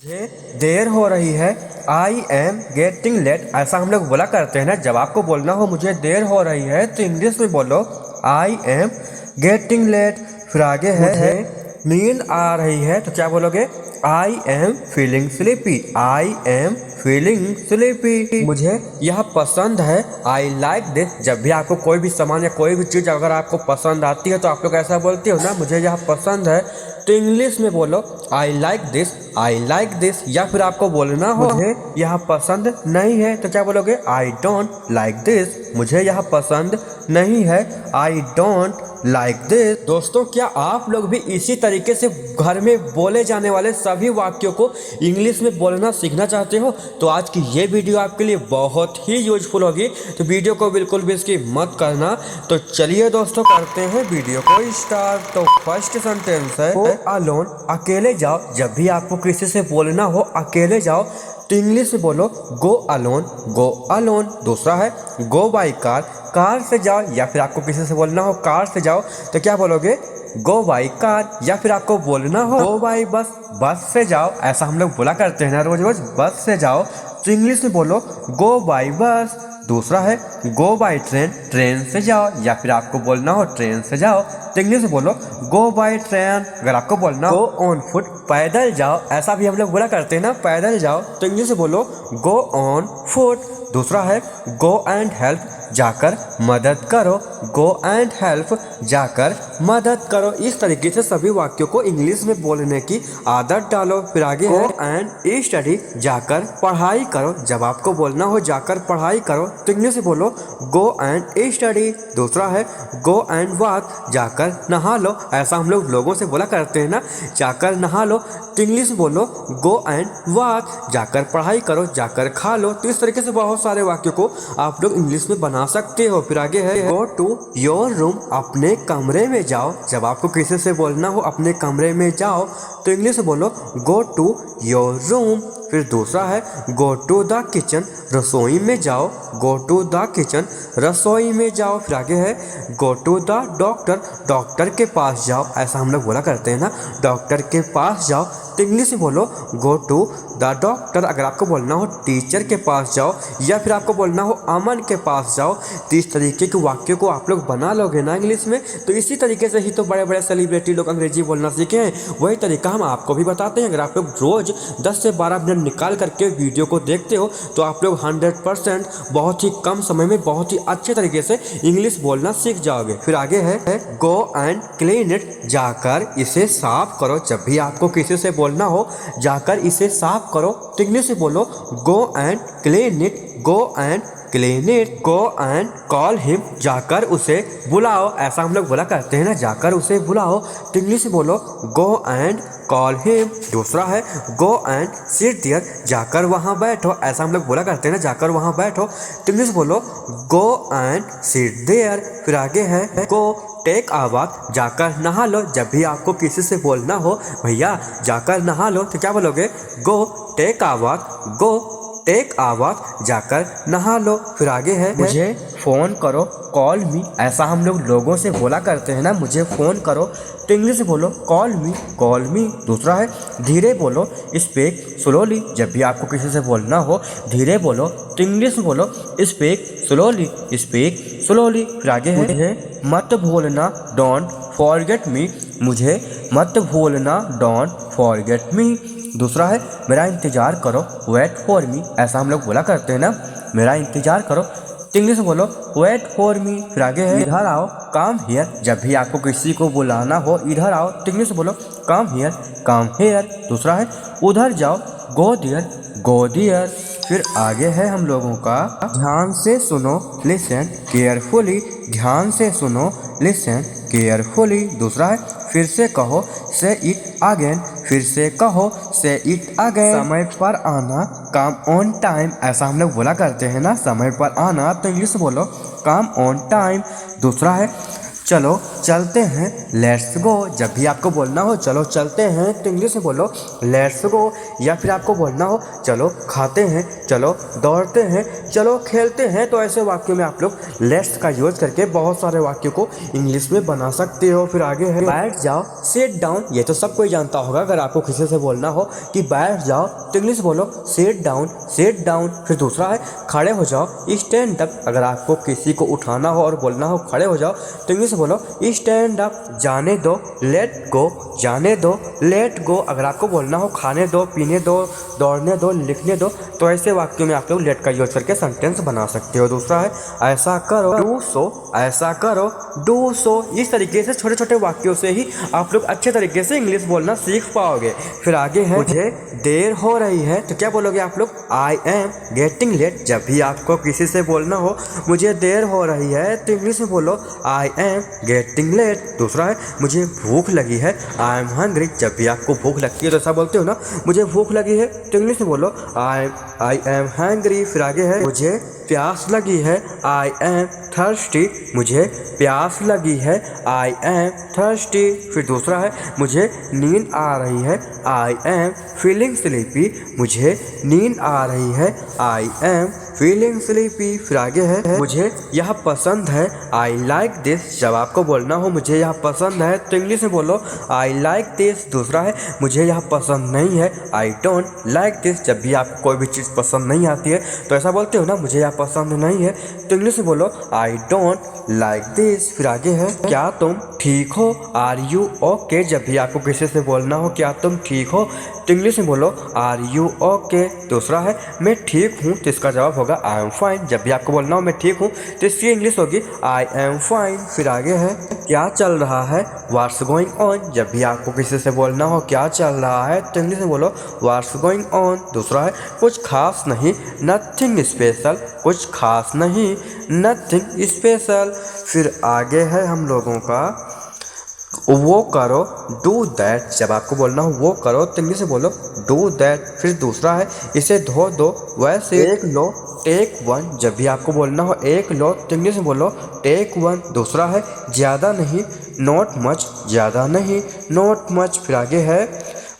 मुझे देर हो रही है। आई एम गेटिंग लेट, ऐसा हम लोग बोला करते हैं ना। जब आपको बोलना हो मुझे देर हो रही है तो इंग्लिश में बोलो आई एम गेटिंग लेट। फिर आगे है नींद आ रही है तो क्या बोलोगे? I am feeling sleepy. I am feeling sleepy. मुझे यह पसंद है। I like this. जब भी आपको कोई भी सामान या कोई भी चीज़ अगर आपको पसंद आती है तो आप लोग ऐसा बोलते हो ना, मुझे यह पसंद है। तो इंग्लिश में बोलो I like this, I like this. या फिर आपको बोलना हो मुझे यह पसंद नहीं है तो क्या बोलोगे? I don't like this. मुझे यह पसंद नहीं है, आई डोंट लाइक दिस। दोस्तों, क्या आप लोग भी इसी तरीके से घर में बोले जाने वाले सभी वाक्यों को इंग्लिश में बोलना सीखना चाहते हो? तो आज की ये वीडियो आपके लिए बहुत ही यूजफुल होगी, तो वीडियो को बिल्कुल भी स्किप मत करना। तो चलिए दोस्तों, करते हैं वीडियो को स्टार्ट। तो फर्स्ट सेंटेंस है गो अलोन, अकेले जाओ। जब भी आपको किसी से बोलना हो अकेले जाओ तो इंग्लिश में बोलो गो अलोन, गो अलोन। दूसरा है गो बाई कार, कार से जाओ। या फिर आपको किसी से बोलना हो कार से जाओ तो क्या बोलोगे? Go by car. या फिर आपको बोलना हो गो बाई बस, बस से जाओ। ऐसा हम लोग बोला करते हैं ना रोज रोज, बस से जाओ। तो इंग्लिश में बोलो गो बाई बस। दूसरा है गो बाई ट्रेन, ट्रेन से जाओ। या फिर आपको बोलना हो ट्रेन से जाओ तो इंग्लिश में बोलो गो बाई ट्रेन। अगर आपको बोलना हो गो ऑन फुट, पैदल जाओ। ऐसा भी हम लोग बोला करते हैं ना, पैदल जाओ। तो इंग्लिश में बोलो गो ऑन फुट। दूसरा है गो एंड हेल्प, जाकर मदद करो। गो एंड हेल्प, जाकर मदद करो। इस तरीके से सभी वाक्यों को इंग्लिश में बोलने की आदत डालो। फिर आगे है एंड स्टडी, जाकर पढ़ाई करो। जब आपको बोलना हो जाकर पढ़ाई करो तो इंग्लिश में बोलो गो एंड स्टडी। दूसरा है गो एंड वॉक, जाकर नहा लो। ऐसा हम लोग लोगों से बोला करते हैं ना, जाकर नहा लो। तो इंग्लिश में बोलो गो एंड वॉक, जाकर पढ़ाई करो, जाकर खा लो। तो इस तरीके से बहुत सारे वाक्यों को आप लोग इंग्लिश में बना सकते हो। फिर आगे है गो टू योर रूम, अपने कमरे में जाओ। जब आपको किसी से बोलना हो अपने कमरे में जाओ तो इंग्लिश में बोलो गो टू योर रूम। फिर दूसरा है गो टू द किचन, रसोई में जाओ। गो टू द किचन, रसोई में जाओ। फिर आगे है go to the doctor, doctor के पास जाओ। ऐसा हम लोग बोला करते हैं ना, डॉक्टर के पास जाओ। तो इंग्लिश में बोलो गो टू द डॉक्टर। अगर आपको बोलना हो टीचर के पास जाओ या फिर आपको बोलना हो अमन के पास जाओ, तो इस तरीके के वाक्यों को आप लोग बना लोगे ना इंग्लिश में। तो इसी तरीके से ही तो बड़े बड़े सेलिब्रिटी लोग अंग्रेजी बोलना सीखे हैं। वही तरीका हम आपको भी बताते हैं। अगर आप लोग रोज 10 से 12 मिनट निकाल करके वीडियो को देखते हो तो आप लोग 100% बहुत ही कम समय में बहुत ही अच्छे तरीके से इंग्लिश बोलना सीख जाओगे। फिर आगे है गो एंड क्लीन इट, जाकर इसे साफ करो। जब भी आपको किसी से बोलना हो जाकर इसे साफ करो तो इंग्लिश में बोलो go and clean it, go and clean it. Go and call him, जाकर उसे बुलाओ। ऐसा हम लोग बोला करते हैं ना, जाकर उसे बुलाओ। तो इंग्लिश में बोलो गो एंड कॉल हिम। दूसरा है गो एंड सिट देयर, जाकर वहाँ बैठो। ऐसा हम लोग बोला करते हैं ना, जाकर वहाँ बैठो। तो इंग्लिश बोलो गो एंड सिट देयर। फिर आगे है गो टेक अ बाथ, जाकर नहा लो। जब भी आपको किसी से बोलना हो भैया जाकर नहा लो तो क्या बोलोगे? Go take a bath, go take a bath, जाकर नहा लो। फिर आगे है मुझे फ़ोन करो, कॉल मी। ऐसा हम लोग लोगों से बोला करते हैं ना, मुझे फ़ोन करो। तो इंग्लिश में बोलो कॉल मी, कॉल मी। दूसरा है धीरे बोलो, स्पीक स्लोली। जब भी आपको किसी से बोलना हो धीरे बोलो तो इंग्लिश में बोलो स्पीक स्लोली, स्पीक स्लोली। फिर आगे है मत भूलना, डोंट फॉरगेट मी। मुझे मत भूलना, डोंट फॉरगेट मी। दूसरा है मेरा इंतजार करो, वेट फॉर मी। ऐसा हम लोग बोला करते हैं ना, मेरा इंतजार करो। तो इंग्लिश में बोलो वेट फॉर मी। फिर आगे है इधर आओ, कम हियर। जब भी आपको किसी को बुलाना हो इधर आओ तो इंग्लिश में बोलो कम हियर, कम हियर। दूसरा है उधर जाओ, गो दियर, गो दियर। फिर आगे है हम लोगों का ध्यान से सुनो, लिसन केयरफुली। ध्यान से सुनो, लिसन केयरफुली। दूसरा है फिर से कहो, से इट अगेन। फिर से कहो, से इट अगेन। समय पर आना, कम ऑन टाइम। ऐसा हम लोग बोला करते हैं ना, समय पर आना। तो इंग्लिश बोलो कम ऑन टाइम। दूसरा है चलो चलते हैं, लेट्स गो। जब भी आपको बोलना हो चलो चलते हैं तो इंग्लिश में बोलो लेट्स गो। या फिर आपको बोलना हो चलो खाते हैं, चलो दौड़ते हैं, चलो खेलते हैं, तो ऐसे वाक्यों में आप लोग लेट्स का यूज करके बहुत सारे वाक्यों को इंग्लिश में बना सकते हो। फिर आगे है बैठ जाओ, सिट डाउन। ये तो सब कोई जानता होगा। अगर आपको किसी से बोलना हो कि बैठ जाओ तो इंग्लिश बोलो सिट डाउन, सिट डाउन। फिर दूसरा है खड़े हो जाओ, स्टैंड अप। अगर आपको किसी को उठाना हो और बोलना हो खड़े हो जाओ तो इंग्लिश बोलो स्टैंड अप। जाने दो, लेट गो, जाने दो, लेट गो। अगर आपको बोलना हो खाने दो, पीने दो, दौड़ने दो, लिखने दो, तो ऐसे वाक्यों में आप लोग लेट का यूज करके सेंटेंस बना सकते हो। दूसरा है ऐसा करो, डू सो, ऐसा करो, डू सो। इस तरीके से छोटे छोटे वाक्यों से ही आप लोग अच्छे तरीके से इंग्लिश बोलना सीख पाओगे। फिर आगे है मुझे देर हो रही है, तो क्या बोलोगे आप लोग आई एम गेटिंग लेट। जब भी आपको किसी से बोलना हो मुझे देर हो रही है तो इंग्लिश में बोलो आई एम गेटिंग लेट। दूसरा है मुझे भूख लगी है, आई एम हंग्री। जब भी आपको भूख लगती है तो ऐसा बोलते हो ना, मुझे भूख लगी है, तो इंग्लिश में बोलो आई एम हंग्री। फिर आगे है मुझे प्यास लगी है, आई एम थर्स्टी। मुझे प्यास लगी है, आई एम थर्स्टी। फिर दूसरा है मुझे नींद आ रही है, आई एम फीलिंग स्लीपी। मुझे नींद आ रही है, आई एम फीलिंग स्लीपी। फिर आगे है मुझे यह पसंद है, आई लाइक दिस। जब आपको बोलना हो मुझे यह पसंद है तो इंग्लिश में बोलो आई लाइक दिस। दूसरा है मुझे यह पसंद नहीं है, आई डोंट लाइक दिस। जब भी आपको कोई भी चीज़ पसंद नहीं आती है तो ऐसा बोलते हो ना, मुझे यह पसंद नहीं है, तो इंग्लिश में बोलो आई डोंट लाइक दिस। फिर आगे है क्या तुम ठीक हो, आर यू ओके। जब भी आपको किसी से बोलना हो क्या तुम ठीक हो तो इंग्लिश में बोलो आर यू ओके। दूसरा है मैं ठीक हूँ, तो इसका जवाब होगा आई एम फाइन। जब भी आपको बोलना हो मैं ठीक हूँ तो इसकी इंग्लिश होगी आई एम फाइन। फिर आगे है क्या चल रहा है, व्हाट्स गोइंग ऑन। जब भी आपको किसी से बोलना हो क्या चल रहा है तो इंग्लिश में बोलो व्हाट्स गोइंग ऑन। दूसरा है कुछ खास नहीं, नथिंग स्पेशल। कुछ खास नहीं, नथिंग स्पेशल। फिर आगे है हम लोगों का वो करो, डू दैट। जब आपको बोलना हो वो करो तो इंग्लिश में बोलो डू दैट। फिर दूसरा है इसे धो दो, वैसे एक लो, टेक वन। जब भी आपको बोलना हो एक लो तो इंग्लिश में बोलो टेक वन। दूसरा है ज़्यादा नहीं, नॉट मच। ज़्यादा नहीं, नॉट मच। फिर आगे है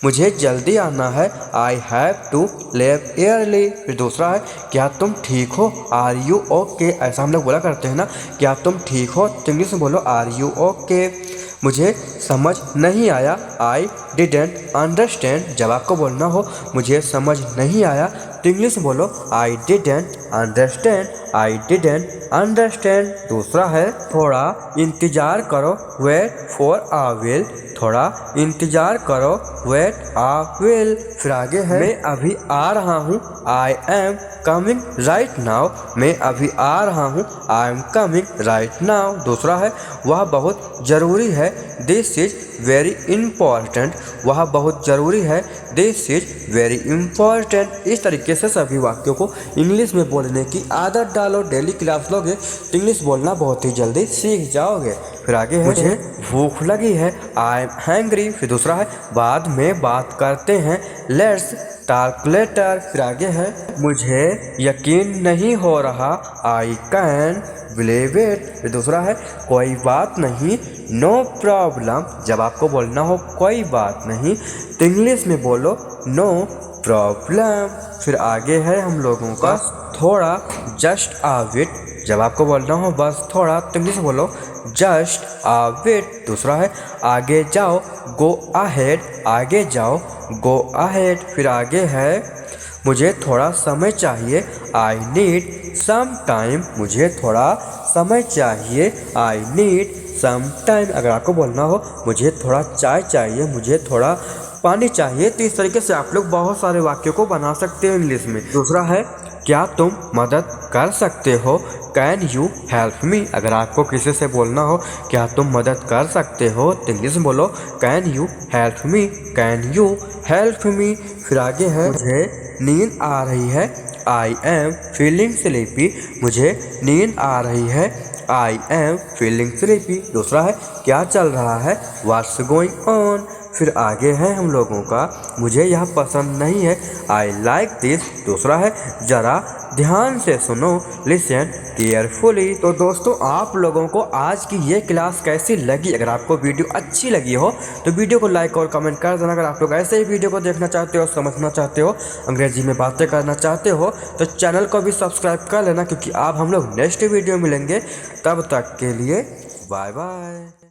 मुझे जल्दी आना है, I have to leave early. फिर दूसरा है क्या तुम ठीक हो, आर यू ओके। ऐसा हम लोग बोला करते हैं ना, क्या तुम ठीक हो तो इंग्लिश में बोलो आर यू ओके। मुझे समझ नहीं आया, आई डिडेंट अंडरस्टैंड। जब आपको बोलना हो मुझे समझ नहीं आया तो इंग्लिश में बोलो I didn't understand, I didn't understand. दूसरा है थोड़ा इंतज़ार करो, वेट फॉर आ विल। थोड़ा इंतज़ार करो, वेट आ विल। फिर आगे है मैं अभी आ रहा हूँ, I am coming right now. मैं अभी आ रहा हूँ, I am coming right now. दूसरा है वह बहुत ज़रूरी है, दिस इज़ वेरी इम्पॉर्टेंट। वह बहुत ज़रूरी है, दिस इज़ वेरी इम्पॉर्टेंट। इस तरीके से सभी वाक्यों को इंग्लिश में बोलने की आदत डालो। डेली क्लास लोगे तो इंग्लिश बोलना बहुत ही जल्दी सीख जाओगे। फिर आगे है मुझे भूख लगी है, आई एम हैंग्री। फिर दूसरा है बाद में बात करते हैं, लेट्स टॉक लेटर। फिर आगे है मुझे यकीन नहीं हो रहा, आई कैन बिलीव इट। फिर दूसरा है कोई बात नहीं, नो प्रॉब्लम। जब आपको बोलना हो कोई बात नहीं तो इंग्लिश में बोलो नो प्रॉब्लम। फिर आगे है हम लोगों का थोड़ा, जस्ट आ बिट। जब आपको बोलना हो बस थोड़ा तो इंग्लिश में बोलो जस्ट आ बिट। दूसरा है आगे जाओ, गो अहेड। आगे जाओ, गो अहेड। फिर आगे है मुझे थोड़ा समय चाहिए, आई नीड सम टाइम। मुझे थोड़ा समय चाहिए, आई नीड सम टाइम। अगर आपको बोलना हो मुझे थोड़ा चाय चाहिए, मुझे थोड़ा पानी चाहिए, तो इस तरीके से आप लोग बहुत सारे वाक्यों को बना सकते हो इंग्लिश में। दूसरा है क्या तुम मदद कर सकते हो, कैन यू हेल्प मी। अगर आपको किसी से बोलना हो क्या तुम मदद कर सकते हो तो इंग्लिश में बोलो can you help me, can you help me. फिर आगे है मुझे नींद आ रही है, आई एम फीलिंग स्लीपी। मुझे नींद आ रही है, आई एम फीलिंग स्लीपी। दूसरा है क्या चल रहा है, व्हाट्स गोइंग ऑन। फिर आगे है हम लोगों का मुझे यह पसंद नहीं है, आई लाइक दिस। दूसरा है ज़रा ध्यान से सुनो, लिसन केयरफुली। तो दोस्तों आप लोगों को आज की ये क्लास कैसी लगी? अगर आपको वीडियो अच्छी लगी हो तो वीडियो को लाइक और कमेंट कर देना। अगर आप लोग ऐसे ही वीडियो को देखना चाहते हो, समझना चाहते हो, अंग्रेजी में बातें करना चाहते हो तो चैनल को भी सब्सक्राइब कर लेना, क्योंकि अब हम लोग नेक्स्ट वीडियो मिलेंगे। तब तक के लिए बाय बाय।